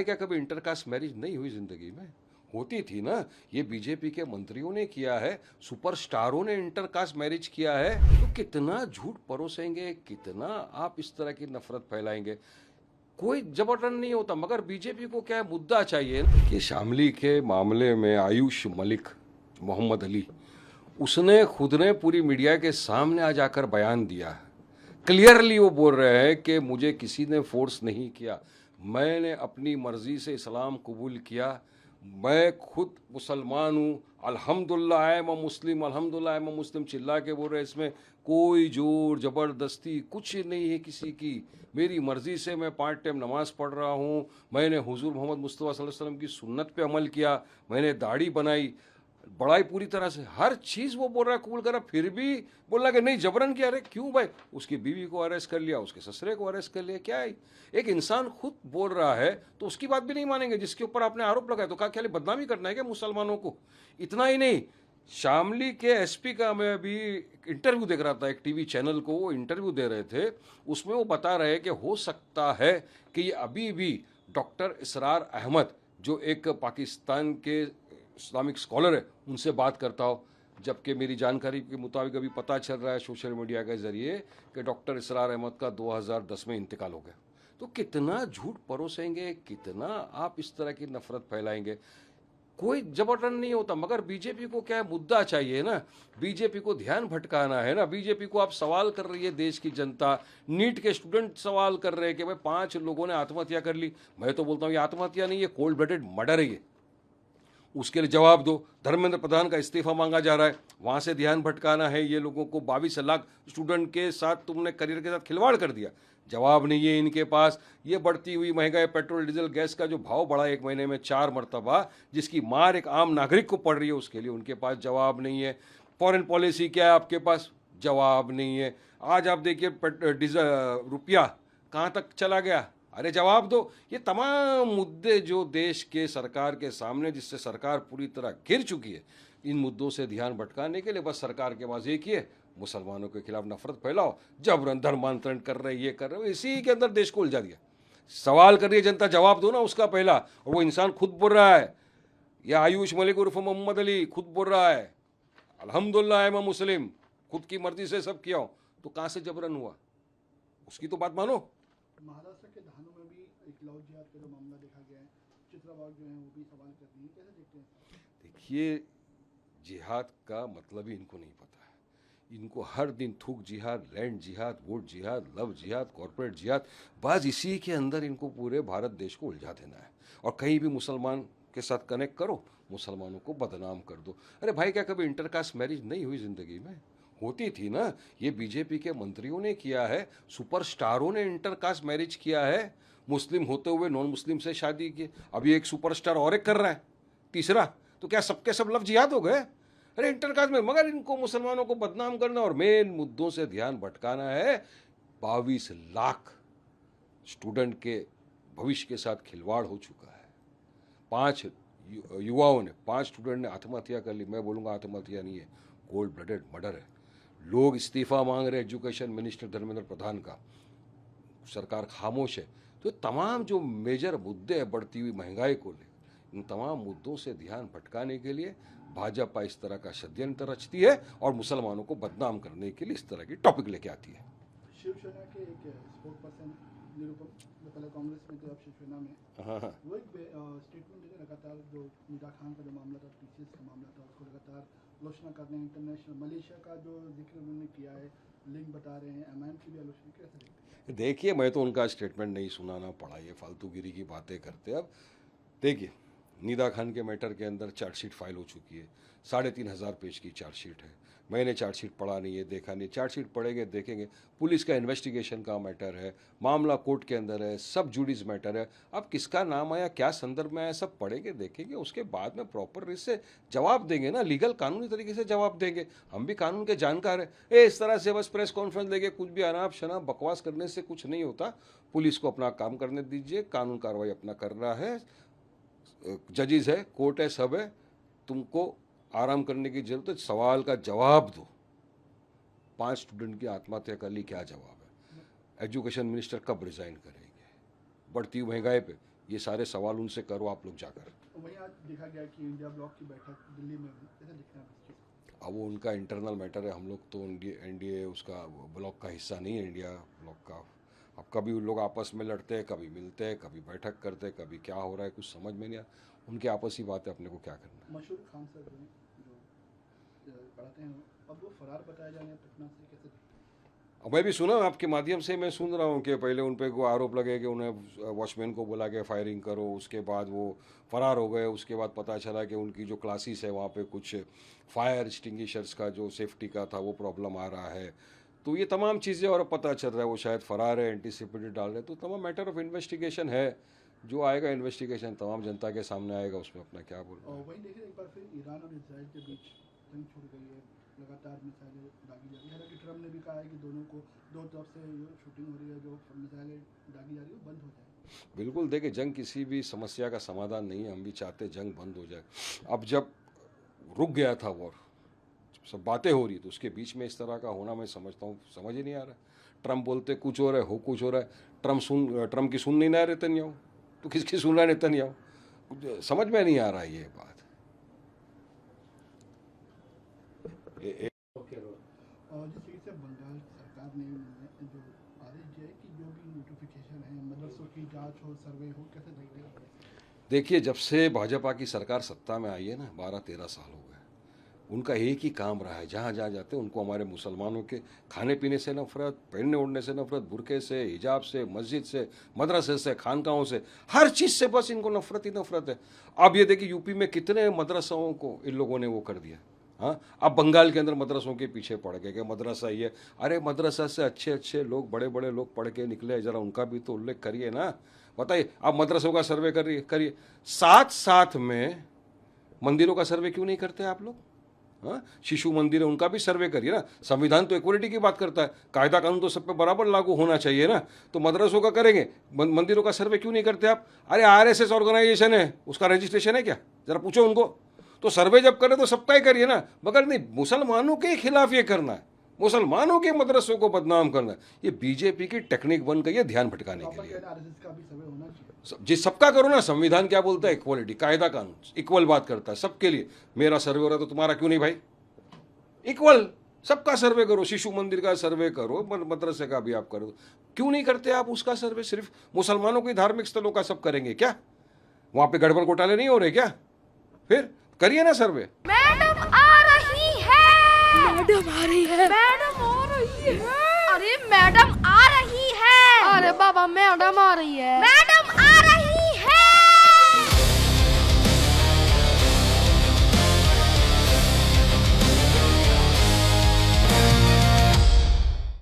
भाई क्या कभी इंटरकास्ट मैरिज नहीं हुई जिंदगी में? होती थी ना। ये बीजेपी के मंत्रियों ने किया है, सुपरस्टारों ने इंटरकास्ट मैरिज किया है। तो कितना झूठ परोसेंगे, कितना आप इस तरह की नफरत फैलाएंगे? कोई जबरन नहीं होता, मगर बीजेपी को क्या है, मुद्दा चाहिए कि शामली के मामले में आयुष मलिक, मोहम्मद अली, उसने खुद ने पूरी मीडिया के सामने आज आकर बयान दिया है। क्लियरली वो बोल रहे हैं कि मुझे किसी ने फोर्स नहीं किया, मैंने अपनी मर्जी से इस्लाम कबूल किया, मैं खुद मुसलमान हूँ, अल्हम्दुलिल्लाह आई एम अ मुस्लिम, अल्हम्दुलिल्लाह आई एम अ मुस्लिम चिल्ला के बोल रहे हैं। इसमें कोई जोर ज़बरदस्ती कुछ नहीं है किसी की। मेरी मर्ज़ी से मैं 5 टाइम नमाज पढ़ रहा हूँ, मैंने हुजूर मोहम्मद मुस्तफ़ा सल्लल्लाहु अलैहि वसल्लम की सुन्नत पे अमल किया, मैंने दाढ़ी बनाई, बड़ाई पूरी तरह से हर चीज़ वो बोल रहा है, कबूल करा, फिर भी बोल रहा कि नहीं जबरन किया। अरे क्यों भाई? उसकी बीवी को अरेस्ट कर लिया, उसके ससुरे को अरेस्ट कर लिया, क्या है? एक इंसान खुद बोल रहा है तो उसकी बात भी नहीं मानेंगे जिसके ऊपर आपने आरोप लगाया। तो क्या खाली बदनामी करना है क्या मुसलमानों को? इतना ही नहीं, शामली के एसपी का मैं अभी इंटरव्यू देख रहा था, एक टीवी चैनल को वो इंटरव्यू दे रहे थे, उसमें वो बता रहे हैं कि हो सकता है कि ये अभी भी डॉक्टर इसरार अहमद, जो एक पाकिस्तान के इस्लामिक स्कॉलर है, उनसे बात करता हो। जबकि मेरी जानकारी के मुताबिक अभी पता चल रहा है सोशल मीडिया के जरिए कि डॉक्टर इसरार अहमद का 2010 में इंतकाल हो गया। तो कितना झूठ परोसेंगे, कितना आप इस तरह की नफरत फैलाएंगे? कोई जबरन नहीं होता, मगर बीजेपी को क्या है, मुद्दा चाहिए ना। बीजेपी को ध्यान भटकाना है ना। बीजेपी को आप सवाल कर रही है देश की जनता, नीट के स्टूडेंट सवाल कर रहे हैं कि भाई 5 लोगों ने आत्महत्या कर ली। मैं तो बोलता हूँ ये आत्महत्या नहीं है, कोल्ड ब्लडेड मर्डर है ये। उसके लिए जवाब दो। धर्मेंद्र प्रधान का इस्तीफा मांगा जा रहा है, वहां से ध्यान भटकाना है ये लोगों को। 22 लाख स्टूडेंट के साथ तुमने करियर के साथ खिलवाड़ कर दिया, जवाब नहीं है इनके पास। ये बढ़ती हुई महंगाई, पेट्रोल डीजल गैस का जो भाव बढ़ा 1 महीने में 4 मरतबा, जिसकी मार एक आम नागरिक को पड़ रही है, उसके लिए उनके पास जवाब नहीं है। फॉरेन पॉलिसी क्या है आपके पास? जवाब नहीं है। आज आप देखिए डीजल रुपया कहाँ तक चला गया, अरे जवाब दो। ये तमाम मुद्दे जो देश के सरकार के सामने, जिससे सरकार पूरी तरह घिर चुकी है, इन मुद्दों से ध्यान भटकाने के लिए बस सरकार के पास एक ही है, मुसलमानों के खिलाफ नफरत फैलाओ, जबरन धर्मांतरण कर रहे, ये कर रहे, इसी के अंदर देश को उलझा दिया। सवाल कर रही है जनता, जवाब दो ना उसका पहला। और वो इंसान खुद बोल रहा है, यह आयुष मलिक उर्फ मोहम्मद अली खुद बोल रहा है अल्हम्दुलिल्लाह आई एम अ मुस्लिम, खुद की मर्जी से सब किया हो। तो कहाँ से जबरन हुआ? उसकी तो बात मानो। महाराष्ट्र के धानों में भी एक लव जिहाद का जो मामला देखा गया है, चित्रबाग जो है वो भी सवाल कर रही है, कैसे देखते हैं? देखिए, जिहाद का मतलब ही इनको नहीं पता है। इनको हर दिन थूक जिहाद, लैंड जिहाद, वोट जिहाद, लव जिहाद, कॉरपोरेट जिहाद, बस इसी के अंदर इनको पूरे भारत देश को उलझा देना है। और कहीं भी मुसलमान के साथ कनेक्ट करो, मुसलमानों को बदनाम कर दो। अरे भाई क्या कभी इंटरकास्ट मैरिज नहीं हुई जिंदगी में? होती थी ना। ये बीजेपी के मंत्रियों ने किया है, सुपरस्टारों ने इंटरकास्ट मैरिज किया है, मुस्लिम होते हुए नॉन मुस्लिम से शादी की। अभी एक सुपरस्टार और एक कर रहा है, तीसरा। तो क्या सबके सब लव जिहाद हो गए? अरे इंटरकास्ट में, मगर इनको मुसलमानों को बदनाम करना और मेन मुद्दों से ध्यान भटकाना है। 22 लाख स्टूडेंट के भविष्य के साथ खिलवाड़ हो चुका है। 5 युवाओं ने, 5 स्टूडेंट ने आत्महत्या कर ली। मैं बोलूँगा आत्महत्या नहीं है, कोल्ड ब्लडेड मर्डर है। लोग इस्तीफा मांग रहे एजुकेशन मिनिस्टर धर्मेंद्र प्रधान का, सरकार खामोश है। तो तमाम जो मेजर मुद्दे हैं, बढ़ती हुई महंगाई को लेकर, इन तमाम मुद्दों से ध्यान भटकाने के लिए भाजपा इस तरह का षड्यंत्र रचती है और मुसलमानों को बदनाम करने के लिए इस तरह की टॉपिक लेके आती है। शिवसेना के एक स्पोर्ट पर्सन निरुपम, जो पहले कांग्रेस में थे अब शिवसेना में, हाँ हाँ, वो एक स्टेटमेंट देते लगातार, जो निदा खान का जो मामला था, टीसीएस का मामला था, उसको लगातार आलोचना कर रहे हैं। इंटरनेशनल मलेशिया का जो जिक्र उन्होंने किया है, लिंक बता रहे हैं, एमआईएम की भी आलोचना, कैसे देखते हैं? देखिए मैं तो उनका स्टेटमेंट नहीं सुनाना पड़ा, ये फालतूगिरी की बातें करते। अब देखिए, निदा खान के मैटर के अंदर चार्जशीट फाइल हो चुकी है, 3,500 पेज की चार्जशीट है। मैंने चार्जशीट पढ़ा नहीं है, देखा नहीं। चार्जशीट पढ़ेंगे देखेंगे, पुलिस का इन्वेस्टिगेशन का मैटर है, मामला कोर्ट के अंदर है, सब जुडिस मैटर है। अब किसका नाम आया, क्या संदर्भ में आया, सब पढ़ेंगे देखेंगे, उसके बाद में प्रॉपर इससे जवाब देंगे ना, लीगल कानूनी तरीके से जवाब देंगे। हम भी कानून के जानकार हैं। इस तरह से बस प्रेस कॉन्फ्रेंस लेके कुछ भी अनाप शनाप बकवास करने से कुछ नहीं होता। पुलिस को अपना काम करने दीजिए, कानून कार्रवाई अपना कर रहा है, जजेस है, कोर्ट है, सब है। तुमको आराम करने की जरूरत है, सवाल का जवाब दो। 5 स्टूडेंट की आत्महत्या कर ली, क्या जवाब है? एजुकेशन मिनिस्टर कब रिजाइन करेंगे? बढ़ती हुई महंगाई पे ये सारे सवाल उनसे करो आप लोग जाकर। वहीं आज देखा गया कि इंडिया ब्लॉक की बैठक दिल्ली में हुई, कैसे दिखना है इसके? अब वो उनका इंटरनल मैटर है, हम लोग तो एनडीए उसका ब्लॉक का हिस्सा नहीं है, इंडिया ब्लॉक का। अब कभी उन लोग आपस में लड़ते हैं, कभी मिलते हैं, कभी बैठक करते हैं, कभी क्या हो रहा है कुछ समझ में नहीं आ, उनकी आपसी बात है, अपने को क्या करना है। मशहूर खान सर जो पढ़ाते हैं, अब वो फरार बताए जा रहे हैं पटना से, कैसे दिखता है? अब मैं भी सुना आपके माध्यम से, मैं सुन रहा हूँ कि पहले उन पर को आरोप लगे कि उन्हें वॉचमैन को बोला कि फायरिंग करो, उसके बाद वो फरार हो गए। उसके बाद पता चला कि उनकी जो क्लासेस है वहाँ पे कुछ फायर एक्सटिंग्विशर्स का जो सेफ्टी का था वो प्रॉब्लम आ रहा है। तो ये तमाम चीज़ें और पता चल रहा है वो शायद फरार है, एंटीसिपेटेड डाल रहे हैं। तो तमाम मैटर ऑफ इन्वेस्टिगेशन है, जो आएगा इन्वेस्टिगेशन तमाम जनता के सामने आएगा, उसमें अपना क्या बोल। और वहीं देखिए एक बार फिर ईरान और इजराइल के बीच जंग छूट गई है, लगातार मिसाइलें दागी जा रही है। हालांकि ट्रम्प ने भी कहा है कि दोनों को दो तरफ से जो शूटिंग हो रही है, जो मिसाइलें दागी जा रही है, वो बंद हो जाए। बिल्कुल, देखिए जंग किसी भी समस्या का समाधान नहीं है, हम भी चाहते जंग बंद हो जाए। अब जब रुक गया था वॉर, सब बातें हो रही तो उसके बीच में इस तरह का होना मैं समझता हूँ समझ ही नहीं आ रहा। ट्रम्प बोलते कुछ हो रहा है, हो कुछ हो रहा है। ट्रम्प की सुन नहीं रहा है नेतन्याहू, तो किसकी सुन रहा है नेतन्याहू? समझ में नहीं आ रहा है ये बात। और जिस तरीके से बंगाल सरकार ने जो आदेश दिया है कि जो भी नोटिफिकेशन है मदरसों की जांच हो, सर्वे हो, कैसे देखते हैं? देखिए, जब से भाजपा की सरकार सत्ता में आई है ना, 12-13 साल हो गए, उनका एक ही काम रहा है, जहाँ जहाँ जाते हैं उनको हमारे मुसलमानों के खाने पीने से नफरत, पहनने ओढ़ने से नफरत, बुरके से, हिजाब से, मस्जिद से, मदरसे से, खानकाहों से, हर चीज़ से बस इनको नफरत ही नफरत है। अब ये देखिए यूपी में कितने मदरसाओं को इन लोगों ने वो कर दिया। हाँ, अब बंगाल के अंदर मदरसों के पीछे पड़ गए कि मदरसा ही है। अरे मदरसा से अच्छे अच्छे लोग, बड़े बड़े लोग पढ़ के निकले, ज़रा उनका भी तो उल्लेख करिए ना। बताइए, आप मदरसों का सर्वे करिए, साथ साथ में मंदिरों का सर्वे क्यों नहीं करते आप लोग? हाँ, शिशु मंदिर है, उनका भी सर्वे करिए ना। संविधान तो इक्वलिटी की बात करता है, कायदा कानून तो सब पे बराबर लागू होना चाहिए ना। तो मदरसों का करेंगे, मंदिरों का सर्वे क्यों नहीं करते आप? अरे आरएसएस ऑर्गेनाइजेशन है, उसका रजिस्ट्रेशन है क्या? जरा पूछो उनको। तो सर्वे जब करें तो सबका ही करिए ना, मगर नहीं मुसलमानों के खिलाफ ये करना है, मुसलमानों के मदरसों को बदनाम करना है। ये बीजेपी की टेक्निक बन गई है ध्यान भटकाने के लिए। आरएसएस का भी सर्वे होना चाहिए। जी, सबका करो ना। संविधान क्या बोलता है? इक्वलिटी, कायदा कानून इक्वल बात करता है सबके लिए। मेरा सर्वे हो रहा है तो तुम्हारा क्यों नहीं भाई? इक्वल, सबका सर्वे करो, शिशु मंदिर का सर्वे करो, मदरसे का भी आप करो। क्यों नहीं करते आप उसका सर्वे? सिर्फ मुसलमानों के धार्मिक स्थलों का सब करेंगे क्या? वहां पे गड़बड़ घोटाले नहीं हो रहे क्या? फिर करिए ना सर्वे। मैडम आ रही है। मैडम आ रही है। मैडम आ रही है। अरे मैडम आ रही है। अरे बाबा मैडम आ रही है।